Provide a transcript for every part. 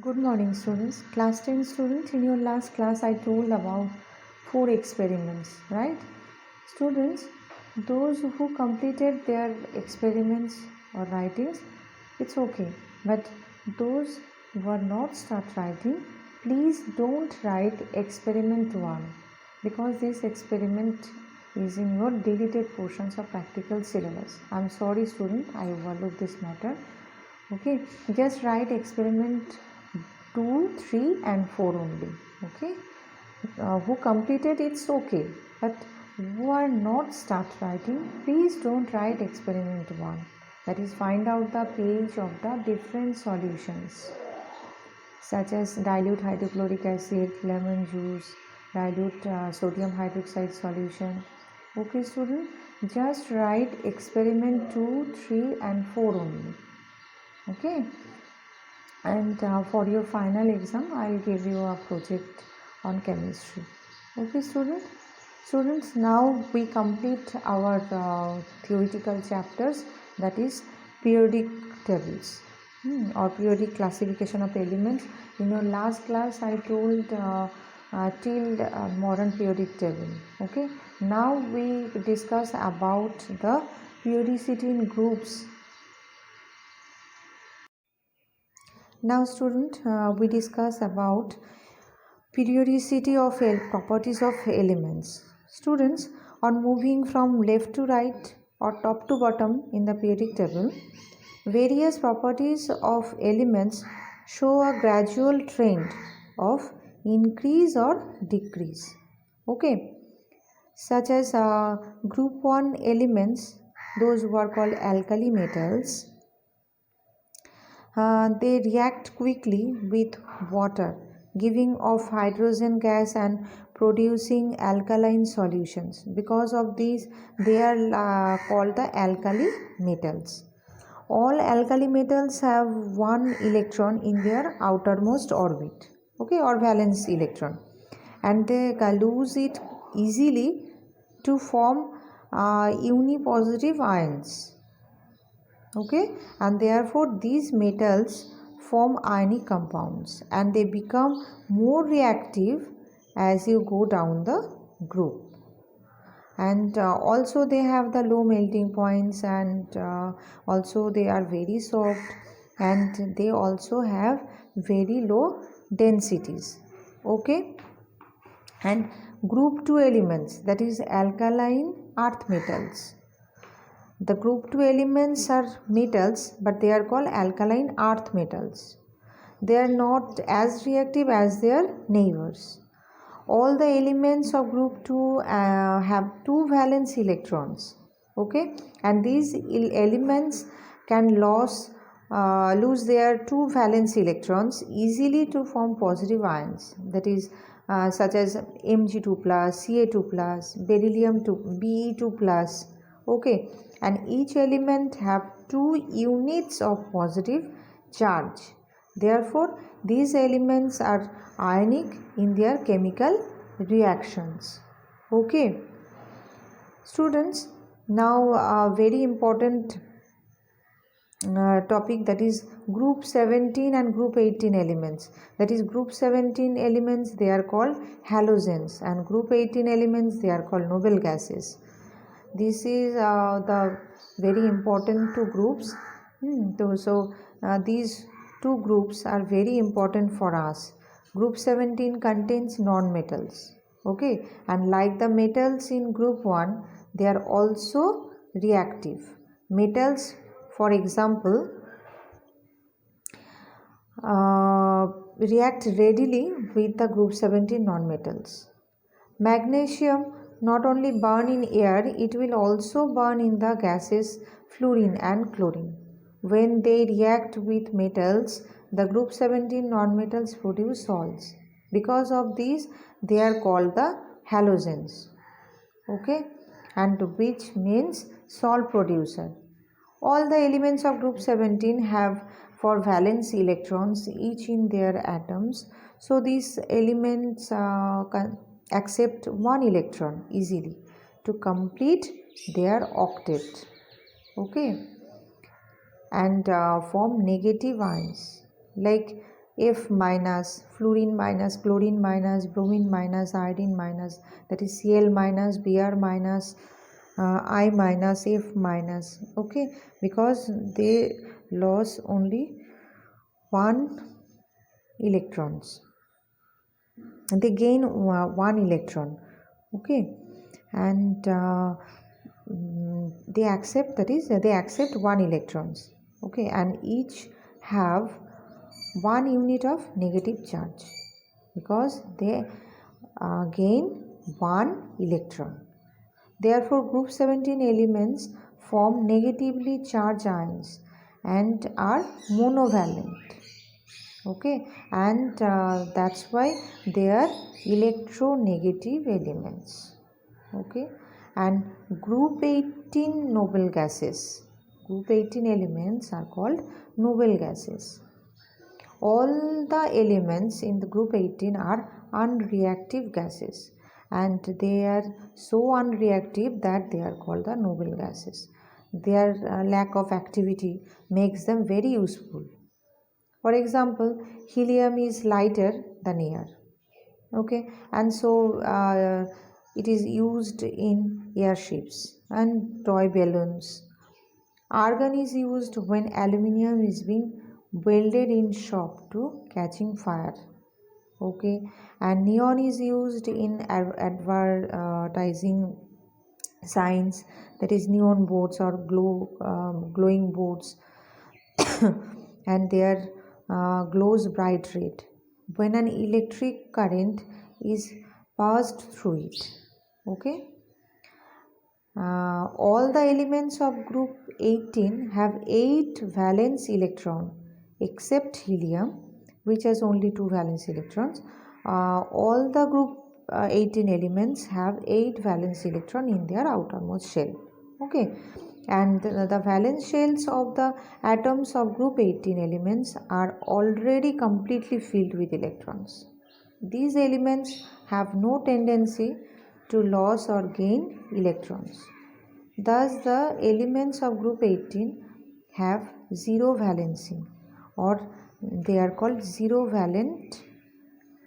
Good morning, students. Class 10 students, in your last class, I told about 4 experiments, right? Students, those who completed their experiments or writings, it's okay. But those who are not start writing, please don't write experiment 1 because this experiment is in your deleted portions of practical syllabus. I'm sorry, student, I overlooked this matter. Okay, just write experiment 2, 3 and 4 only. Okay, who completed it's okay, but who are not start writing, please don't write experiment 1, that is find out the page of the different solutions such as dilute hydrochloric acid, lemon juice, dilute sodium hydroxide solution. Okay student, just write experiment 2, 3 and 4 only. Okay, and for your final exam I'll give you a project on chemistry. Okay students, now we complete our theoretical chapters, that is periodic tables or periodic classification of elements. In your last class I told till modern periodic table. Okay, now we discuss about the periodicity in groups. Now student, we discuss about periodicity of properties of elements. Students, on moving from left to right or top to bottom in the periodic table, various properties of elements show a gradual trend of increase or decrease. Okay, such as group 1 elements, those who are called alkali metals, they react quickly with water, giving off hydrogen gas and producing alkaline solutions. Because of these, they are called the alkali metals. All alkali metals have one electron in their outermost orbit, okay, or valence electron, and they lose it easily to form unipositive ions. Okay, and therefore these metals form ionic compounds and they become more reactive as you go down the group. And also they have the low melting points, and also they are very soft, and they also have very low densities. Okay, and group 2 elements, that is alkaline earth metals. The group 2 elements are metals, but they are called alkaline earth metals. They are not as reactive as their neighbors. All the elements of group 2 have 2 valence electrons. Okay, and these elements can lose their 2 valence electrons easily to form positive ions, that is such as Mg2 plus, Ca2 plus, beryllium 2, Be2 plus. Okay, and each element have 2 units of positive charge. Therefore, these elements are ionic in their chemical reactions. Okay, students, now a very important topic, that is group 17 and group 18 elements. That is group 17 elements, they are called halogens, and group 18 elements, they are called noble gases. This is the very important two groups. So these two groups are very important for us. Group 17 contains non-metals. Okay, and like the metals in group 1, they are also reactive. Metals, for example, react readily with the group 17 non-metals. Magnesium not only burn in air, it will also burn in the gases fluorine and chlorine. When they react with metals, the group 17 nonmetals produce salts. Because of these, they are called the halogens. Okay, and which means salt producer. All the elements of group 17 have 4 valence electrons each in their atoms. So these elements can accept 1 electron easily to complete their octet. Okay, and form negative ions. Like F minus, fluorine minus, chlorine minus, bromine minus, iodine minus, that is Cl minus, Br minus, I minus, F minus. Okay, because they lost only one electrons, and they gain one electron. Okay, and they accept, that is they accept one electrons. Okay, and each have 1 unit of negative charge because they gain 1 electron. Therefore, group 17 elements form negatively charged ions and are monovalent. Okay, and that's why they are electronegative elements. Okay, and group 18 noble gases, group 18 elements are called noble gases. All the elements in the group 18 are unreactive gases, and they are so unreactive that they are called the noble gases. Their lack of activity makes them very useful. For example, helium is lighter than air. Okay, and so it is used in airships and toy balloons. Argon is used when aluminium is being welded in shop to catching fire. Okay, and neon is used in advertising signs, that is neon boards or glowing boards and their glows bright red when an electric current is passed through it. Okay, all the elements of group 18 have 8 valence electron except helium, which has only 2 valence electrons. All the group 18 elements have 8 valence electron in their outermost shell. Okay, and the valence shells of the atoms of group 18 elements are already completely filled with electrons. These elements have no tendency to lose or gain electrons. Thus, the elements of group 18 have zero valency, or they are called zero valent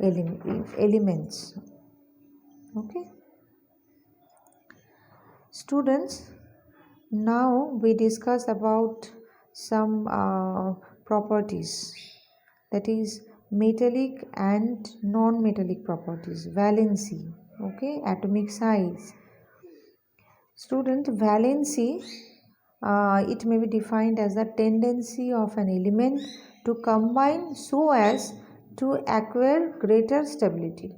elements. Okay, students, now we discuss about some properties, that is metallic and non-metallic properties. Valency, okay, atomic size. Student, valency, it may be defined as the tendency of an element to combine so as to acquire greater stability.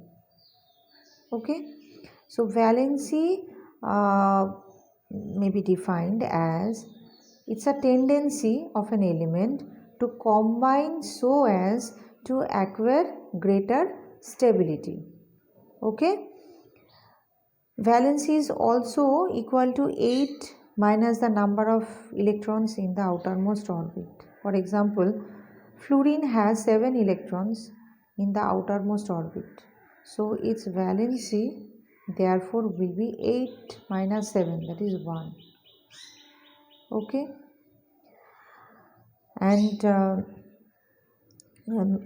Okay, so valency may be defined as it's a tendency of an element to combine so as to acquire greater stability. Okay, valency is also equal to 8 minus the number of electrons in the outermost orbit. For example, fluorine has 7 electrons in the outermost orbit, so its valency therefore will be 8 minus 7, that is 1. Okay, and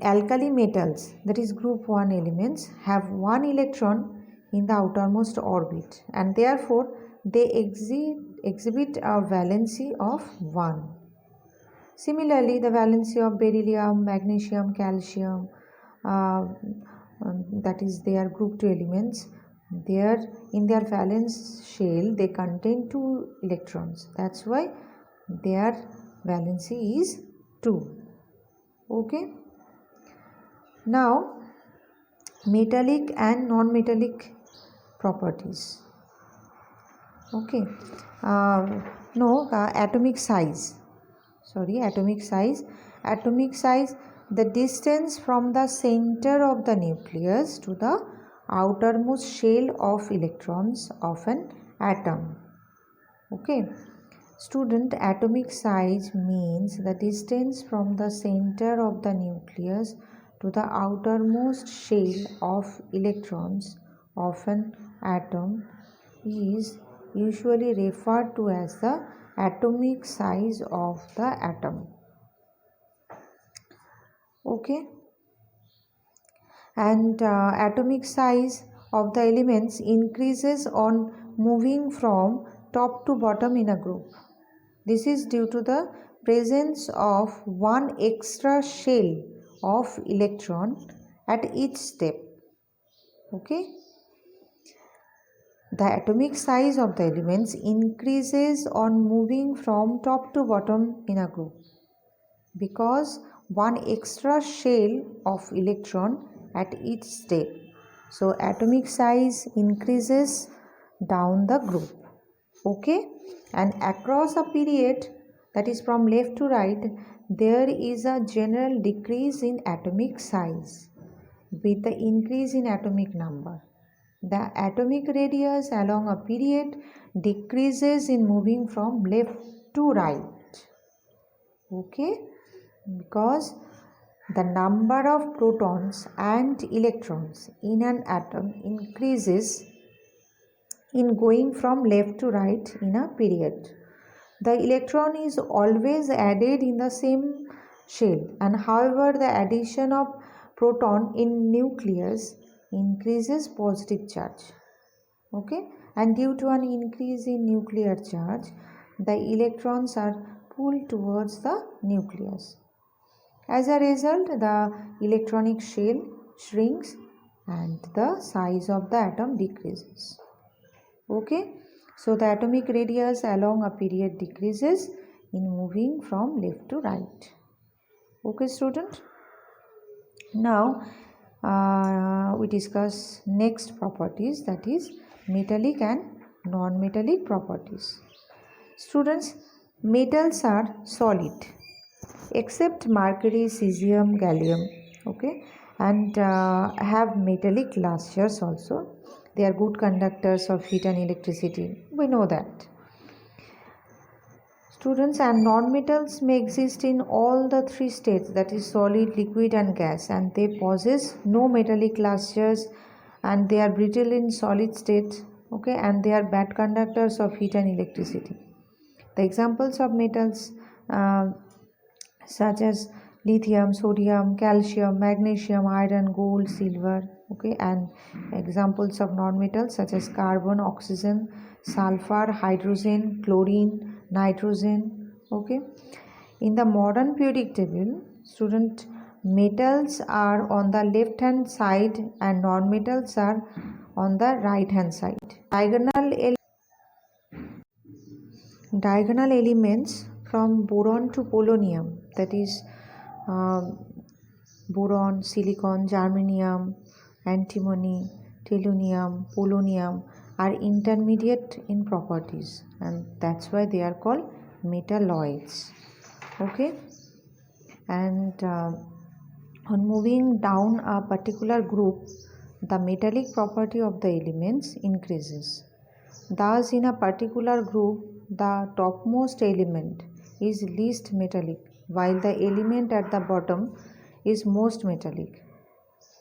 alkali metals, that is group 1 elements, have 1 electron in the outermost orbit, and therefore they exhibit a valency of 1. Similarly, the valency of beryllium, magnesium, calcium, that is they are group 2 elements, in their valence shell they contain 2 electrons. That's why their valency is 2. Okay, now metallic and non-metallic properties. Okay, atomic size, the distance from the center of the nucleus to the outermost shell of electrons of an atom. Okay, student, atomic size means the distance from the center of the nucleus to the outermost shell of electrons of an atom is usually referred to as the atomic size of the atom. Okay, and atomic size of the elements increases on moving from top to bottom in a group. This is due to the presence of one extra shell of electron at each step. Okay. The atomic size of the elements increases on moving from top to bottom in a group because one extra shell of electron at each step. So atomic size increases down the group. Okay, and across a period, that is from left to right, there is a general decrease in atomic size with the increase in atomic number. The atomic radius along a period decreases in moving from left to right. Okay, because the number of protons and electrons in an atom increases in going from left to right in a period. The electron is always added in the same shell, and however the addition of proton in nucleus increases positive charge. Okay, and due to an increase in nuclear charge, the electrons are pulled towards the nucleus. As a result, the electronic shell shrinks and the size of the atom decreases. Okay, so the atomic radius along a period decreases in moving from left to right. Okay, student. Now we discuss next properties, that is metallic and non-metallic properties. Students, metals are solid except mercury, cesium, gallium, okay, and have metallic lustres also. They are good conductors of heat and electricity. We know that. Students, and non-metals may exist in all the three states, that is solid, liquid and gas, and they possess no metallic lustres and they are brittle in solid state, okay, and they are bad conductors of heat and electricity. The examples of metals such as lithium, sodium, calcium, magnesium, iron, gold, silver, okay, and examples of non-metals such as carbon, oxygen, sulfur, hydrogen, chlorine, nitrogen. Okay, in the modern periodic table, student, metals are on the left hand side and non-metals are on the right hand side. Diagonal elements from boron to polonium, that is boron, silicon, germanium, antimony, tellurium, polonium, are intermediate in properties, and that's why they are called metalloids. Okay, and on moving down a particular group, the metallic property of the elements increases. Thus, in a particular group, the topmost element is least metallic, while the element at the bottom is most metallic.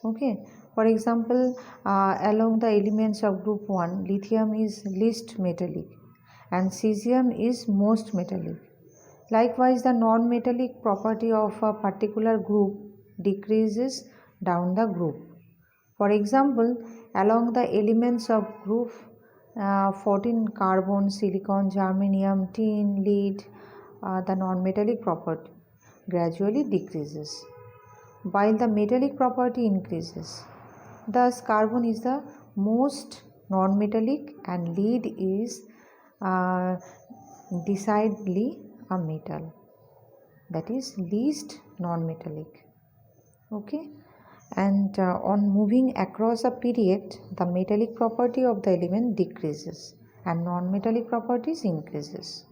Okay, for example, along the elements of group 1, lithium is least metallic and cesium is most metallic. Likewise, the non-metallic property of a particular group decreases down the group. For example, along the elements of group 14, carbon, silicon, germanium, tin, lead, the non-metallic property gradually decreases while the metallic property increases. Thus, carbon is the most non-metallic and lead is decidedly a metal, that is least non-metallic. Okay, and on moving across a period, the metallic property of the element decreases and non-metallic properties increases.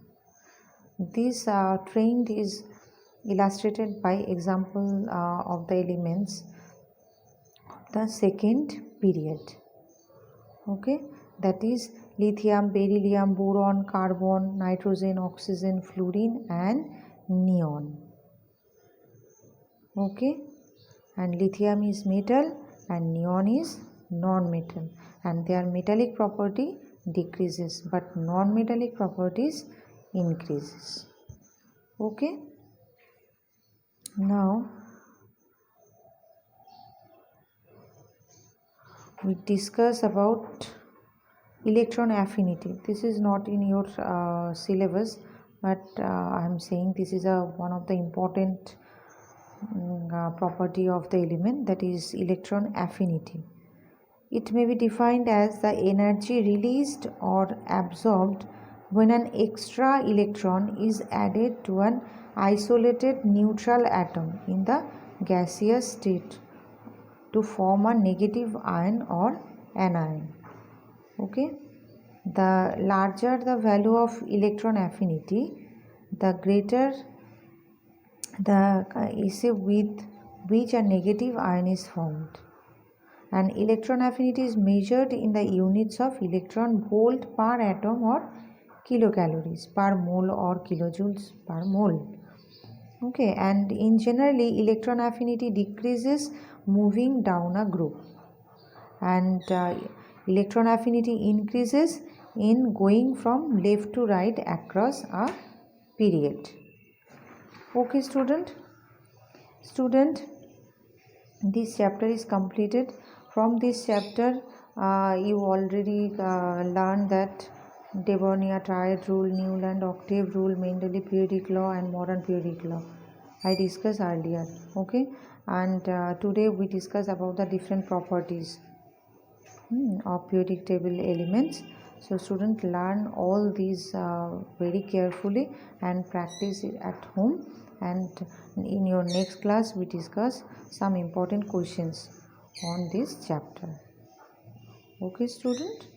This trend is illustrated by example of the elements of the second period. Okay, that is lithium, beryllium, boron, carbon, nitrogen, oxygen, fluorine and neon. Okay, and lithium is metal and neon is non-metal, and their metallic property decreases but non-metallic properties increases. Okay, now we discuss about electron affinity. This is not in your syllabus, but I am saying this is one of the important property of the element, that is electron affinity. It may be defined as the energy released or absorbed when an extra electron is added to an isolated neutral atom in the gaseous state to form a negative ion or anion. Okay, the larger the value of electron affinity, the greater the essay with which a negative ion is formed. And electron affinity is measured in the units of electron volt per atom or kilocalories per mole or kilojoules per mole. Okay, and in generally electron affinity decreases moving down a group, and electron affinity increases in going from left to right across a period. Okay, student, this chapter is completed. From this chapter you already learned that de Broglie triad rule, Newland octave rule, Mendeleev periodic law and modern periodic law I discussed earlier. Okay, and today we discuss about the different properties of periodic table elements. So student, learn all these very carefully and practice it at home, and in your next class we discuss some important questions on this chapter. Okay, student.